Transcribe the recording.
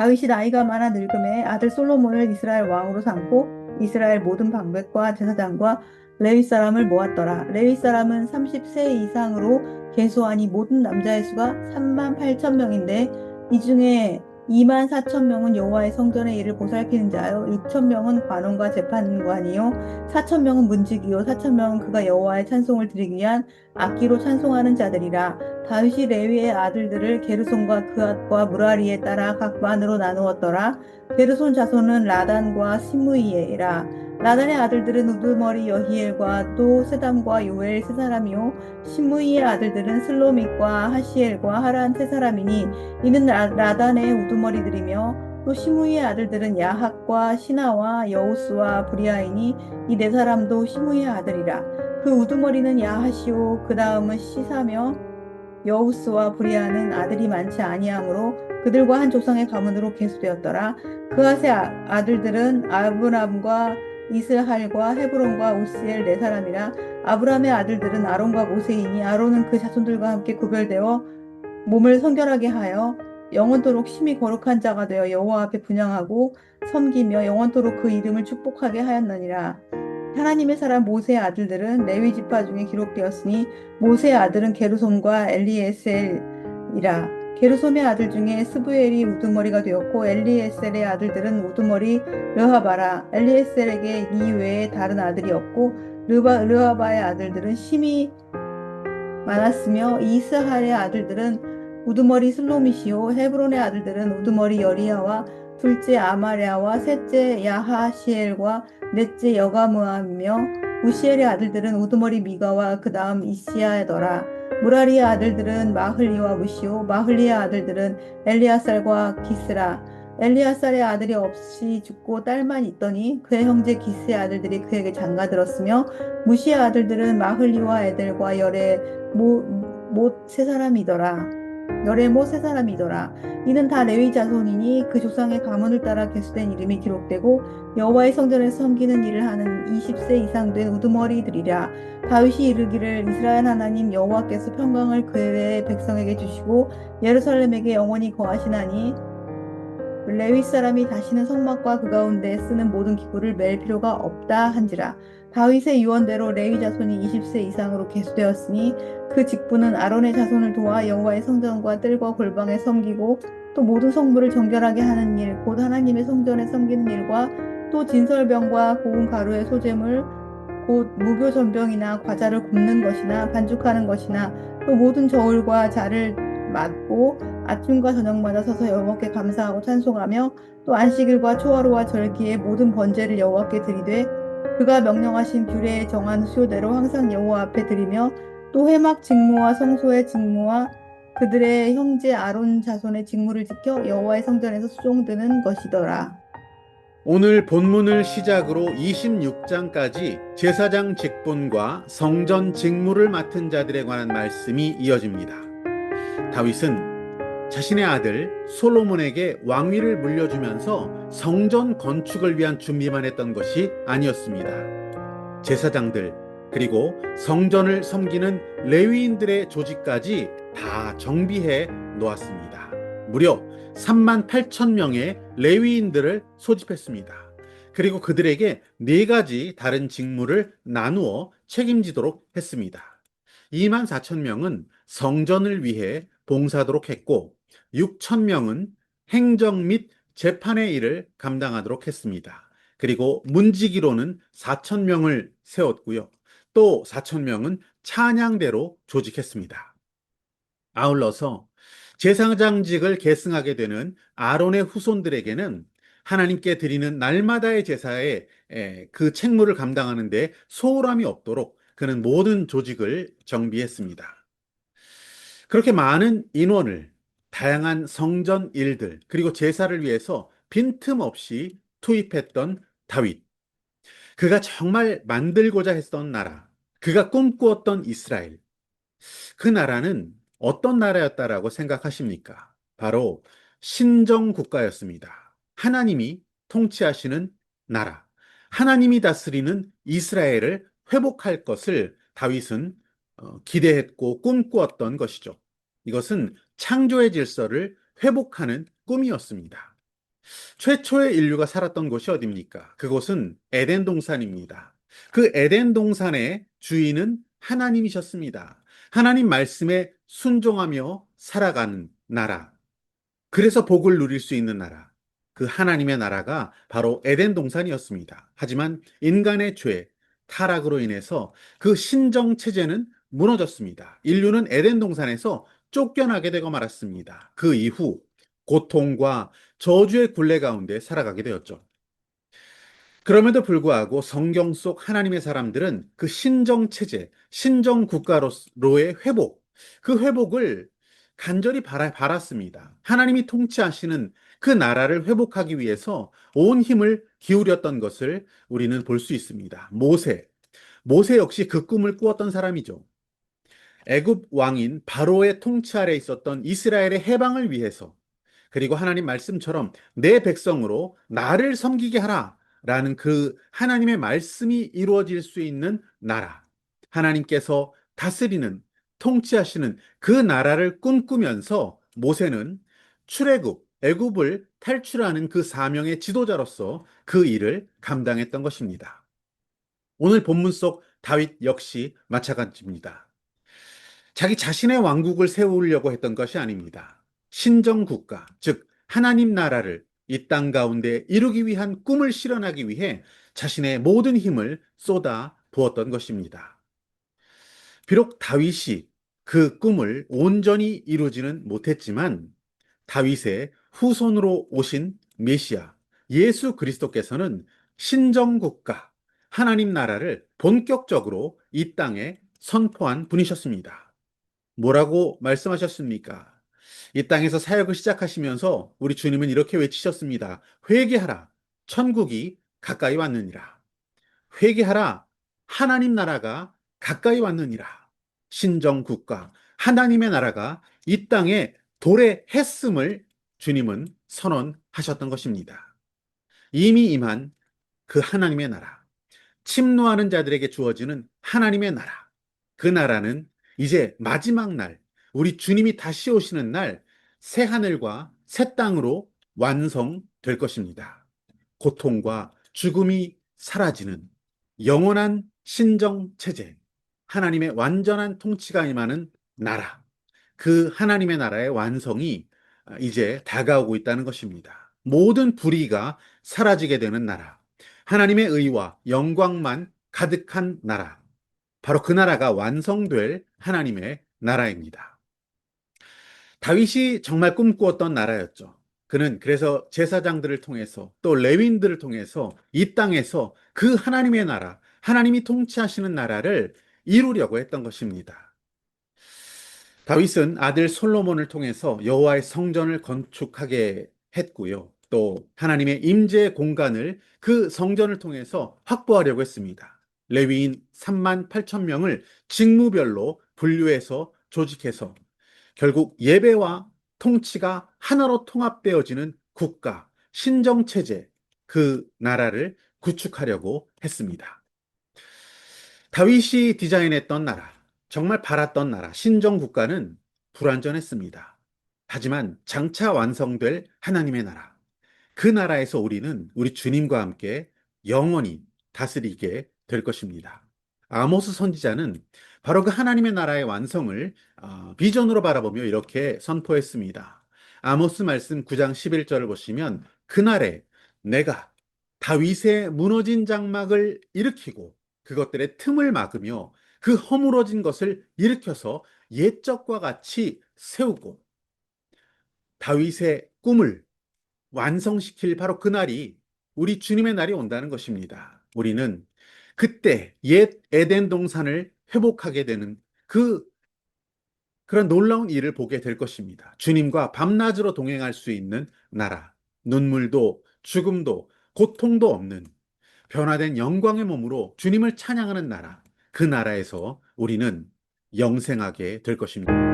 다윗이 나이가 많아 늙음에 아들 솔로몬을 이스라엘 왕으로 삼고 이스라엘 모든 방백과 제사장과 레위 사람을 모았더라. 레위 사람은 30세 이상으로 계수하니 모든 남자의 수가 3만 8천 명인데 이 중에 2만 4천 명은 여호와의 성전의 일을 보살피는 자요 6천 명은 관원과 재판관이요 4천 명은 문지기요 4천 명은 그가 여호와의 찬송을 드리기 위한 악기로 찬송하는 자들이라. 다윗이 레위의 아들들을 게르손과 그앗과 무라리에 따라 각 반으로 나누었더라. 게르손 자손은 라단과 시므이에라. 라단의 아들들은 우두머리 여히엘과 또 세담과 요엘 세 사람이요 시므이의 아들들은 슬로믹과 하시엘과 하란 세 사람이니 이는 라단의 우두머리들이며 또 시므이의 아들들은 야학과 시나와 여우스와 브리아이니 이 네 사람도 시므이의 아들이라. 그 우두머리는 야하시오 그 다음은 시사며 여우스와 브리아는 아들이 많지 아니하므로 그들과 한 조상의 가문으로 계수되었더라. 그앗의 아들들은 아브람과 이스할과 헤브론과 우시엘 네 사람이라. 아브람의 아들들은 아론과 모세이니 아론은 그 자손들과 함께 구별되어 몸을 성결하게 하여 영원토록 심히 거룩한 자가 되어 여호와 앞에 분향하고 섬기며 영원토록 그 이름을 축복하게 하였느니라. 하나님의 사람 모세의 아들들은 레위 지파 중에 기록되었으니 모세의 아들은 게르솜과 엘리에셀이라. 게르솜의 아들 중에 스부엘이 우두머리가 되었고 엘리에셀의 아들들은 우두머리 르하바라. 엘리에셀에게 이 외에 다른 아들이 없고 르하바의 아들들은 심히 많았으며 이스할의 아들들은 우두머리 슬로미시오 헤브론의 아들들은 우두머리 여리야와 둘째 아마랴와 셋째 야하시엘과 넷째 여가므암이며 우시엘의 아들들은 우두머리 미가와 그 다음 이시야더라. 무라리의 아들들은 마흘리와 무시오 마흘리의 아들들은 엘리아살과 기스라. 엘리아살의 아들이 없이 죽고 딸만 있더니 그의 형제 기스의 아들들이 그에게 장가들었으며 무시의 아들들은 마흘리와 에델과 열에 못 세 사람이더라. 열의 못 세 사람이더라. 이는 다 레위 자손이니 그 조상의 가문을 따라 계수된 이름이 기록되고 여호와의 성전에서 섬기는 일을 하는 20세 이상 된 우두머리들이라. 다윗이 이르기를 이스라엘 하나님 여호와께서 평강을 그의 백성에게 주시고 예루살렘에게 영원히 거하시나니 레위 사람이 다시는 성막과 그 가운데 쓰는 모든 기구를 맬 필요가 없다 한지라. 다윗의 유언대로 레위 자손이 20세 이상으로 계수되었으니 그 직분은 아론의 자손을 도와 여호와의 성전과 뜰과 골방에 섬기고 또 모든 성물을 정결하게 하는 일, 곧 하나님의 성전에 섬기는 일과 또 진설병과 고운 가루의 소재물, 곧 무교 전병이나 과자를 굽는 것이나 반죽하는 것이나 또 모든 저울과 자를 맡고 아침과 저녁마다 서서 여호와께 감사하고 찬송하며 또 안식일과 초하루와 절기에 모든 번제를 여호와께 드리되 그가 명령하신 규례에 정한 수요대로 항상 여호와 앞에 드리며 또 회막 직무와 성소의 직무와 그들의 형제 아론 자손의 직무를 지켜 여호와의 성전에서 수종드는 것이더라. 오늘 본문을 시작으로 26장까지 제사장 직분과 성전 직무를 맡은 자들에 관한 말씀이 이어집니다. 다윗은 자신의 아들 솔로몬에게 왕위를 물려주면서 성전 건축을 위한 준비만 했던 것이 아니었습니다. 제사장들, 그리고 성전을 섬기는 레위인들의 조직까지 다 정비해 놓았습니다. 무려 3만 8천 명의 레위인들을 소집했습니다. 그리고 그들에게 네 가지 다른 직무를 나누어 책임지도록 했습니다. 2만 4천 명은 성전을 위해 봉사하도록 했고 6천 명은 행정 및 재판의 일을 감당하도록 했습니다. 그리고 문지기로는 4천 명을 세웠고요. 또 4천 명은 찬양대로 조직했습니다. 아울러서 제사장직을 계승하게 되는 아론의 후손들에게는 하나님께 드리는 날마다의 제사에 그 책무를 감당하는 데 소홀함이 없도록 그는 모든 조직을 정비했습니다. 그렇게 많은 인원을 다양한 성전 일들 그리고 제사를 위해서 빈틈없이 투입했던 다윗. 그가 정말 만들고자 했던 나라, 그가 꿈꾸었던 이스라엘. 그 나라는 어떤 나라였다라고 생각하십니까? 바로 신정 국가였습니다. 하나님이 통치하시는 나라, 하나님이 다스리는 이스라엘을 회복할 것을 다윗은 기대했고 꿈꾸었던 것이죠. 이것은 창조의 질서를 회복하는 꿈이었습니다. 최초의 인류가 살았던 곳이 어디입니까? 그곳은 에덴 동산입니다. 그 에덴 동산의 주인은 하나님이셨습니다. 하나님 말씀에 순종하며 살아가는 나라. 그래서 복을 누릴 수 있는 나라. 그 하나님의 나라가 바로 에덴 동산이었습니다. 하지만 인간의 죄, 타락으로 인해서 그 신정 체제는 무너졌습니다. 인류는 에덴 동산에서 쫓겨나게 되고 말았습니다. 그 이후 고통과 저주의 굴레 가운데 살아가게 되었죠. 그럼에도 불구하고 성경 속 하나님의 사람들은 그 신정 체제, 신정 국가로의 회복, 그 회복을 간절히 바랐습니다. 하나님이 통치하시는 그 나라를 회복하기 위해서 온 힘을 기울였던 것을 우리는 볼 수 있습니다. 모세 역시 그 꿈을 꾸었던 사람이죠. 애굽 왕인 바로의 통치 아래 있었던 이스라엘의 해방을 위해서 그리고 하나님 말씀처럼 내 백성으로 나를 섬기게 하라 라는 그 하나님의 말씀이 이루어질 수 있는 나라. 하나님께서 다스리는, 통치하시는 그 나라를 꿈꾸면서 모세는 출애굽, 애굽을 탈출하는 그 사명의 지도자로서 그 일을 감당했던 것입니다. 오늘 본문 속 다윗 역시 마찬가지입니다. 자기 자신의 왕국을 세우려고 했던 것이 아닙니다. 신정국가, 즉 하나님 나라를 이 땅 가운데 이루기 위한 꿈을 실현하기 위해 자신의 모든 힘을 쏟아 부었던 것입니다. 비록 다윗이 그 꿈을 온전히 이루지는 못했지만 다윗의 후손으로 오신 메시아 예수 그리스도께서는 신정국가 하나님 나라를 본격적으로 이 땅에 선포한 분이셨습니다. 뭐라고 말씀하셨습니까? 이 땅에서 사역을 시작하시면서 우리 주님은 이렇게 외치셨습니다. 회개하라. 천국이 가까이 왔느니라. 회개하라. 하나님 나라가 가까이 왔느니라. 신정국가, 하나님의 나라가 이 땅에 도래했음을 주님은 선언하셨던 것입니다. 이미 임한 그 하나님의 나라. 침노하는 자들에게 주어지는 하나님의 나라. 그 나라는 이제 마지막 날, 우리 주님이 다시 오시는 날, 새 하늘과 새 땅으로 완성될 것입니다. 고통과 죽음이 사라지는 영원한 신정 체제, 하나님의 완전한 통치가 임하는 나라, 그 하나님의 나라의 완성이 이제 다가오고 있다는 것입니다. 모든 불의가 사라지게 되는 나라, 하나님의 의와 영광만 가득한 나라, 바로 그 나라가 완성될 하나님의 나라입니다. 다윗이 정말 꿈꾸었던 나라였죠. 그는 그래서 제사장들을 통해서 또 레위인들을 통해서 이 땅에서 그 하나님의 나라, 하나님이 통치하시는 나라를 이루려고 했던 것입니다. 다윗은 아들 솔로몬을 통해서 여호와의 성전을 건축하게 했고요. 또 하나님의 임재 공간을 그 성전을 통해서 확보하려고 했습니다. 레위인 3만 8천 명을 직무별로 분류해서 조직해서 결국 예배와 통치가 하나로 통합되어지는 국가, 신정체제, 그 나라를 구축하려고 했습니다. 다윗이 디자인했던 나라, 정말 바랐던 나라, 신정국가는 불완전했습니다. 하지만 장차 완성될 하나님의 나라, 그 나라에서 우리는 우리 주님과 함께 영원히 다스리게 될 것입니다. 아모스 선지자는 바로 그 하나님의 나라의 완성을 비전으로 바라보며 이렇게 선포했습니다. 아모스 말씀 9장 11절을 보시면 그날에 내가 다윗의 무너진 장막을 일으키고 그것들의 틈을 막으며 그 허물어진 것을 일으켜서 옛적과 같이 세우고 다윗의 꿈을 완성시킬 바로 그날이 우리 주님의 날이 온다는 것입니다. 우리는 그때 옛 에덴 동산을 회복하게 되는 그런 놀라운 일을 보게 될 것입니다. 주님과 밤낮으로 동행할 수 있는 나라, 눈물도 죽음도 고통도 없는 변화된 영광의 몸으로 주님을 찬양하는 나라, 그 나라에서 우리는 영생하게 될 것입니다.